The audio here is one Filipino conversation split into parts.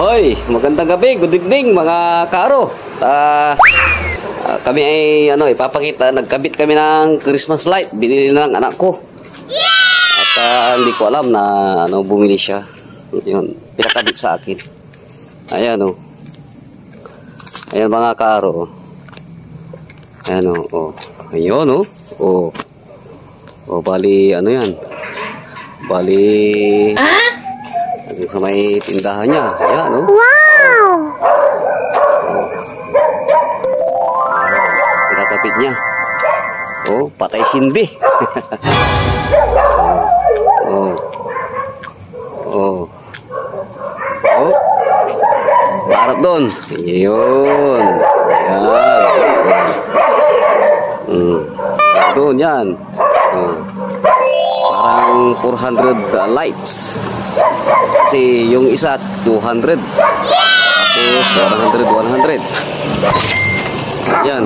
Hoy, magandang gabi, good evening mga kaaro. Kami ay ipapakita, nagkabit kami ng Christmas light, binili ng anak ko. At hindi ko alam na bumili siya. Yun, pinakabit sa akin. Ayan oh. Ayan mga kaaro. Ayan oh. Ayun oh. Bali yan. Bali sa may tindahan niya. Ayan oh. Wow! Pinakabit niya. Oh, patay sindi. Harap doon. Yun. Yan. Doon yan. Parang 400 lights. Kasi yung isa 200. Tapos 100. Yan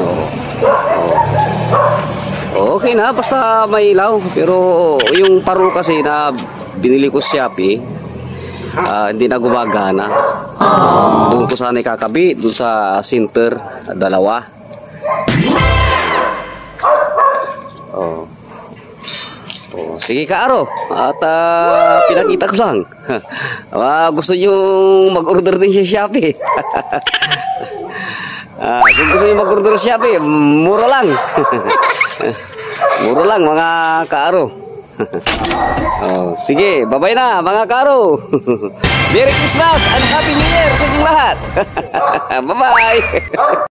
Okay na, basta may ilaw. Pero yung parol kasi na binili ko sa Shopee, hindi na gumagana. Doon ko sana ikakabit, doon sa center, dalawa. Sige kaaro. At pinakita ko lang. Gusto nyo mag-order din sa Shopee. Kung gusto nyo mag-order sa Shopee, mura lang. Mura lang mga kaaro. Sige, bye-bye na mga kaaro. Merry Christmas and Happy New Year sa inyong lahat. Bye-bye.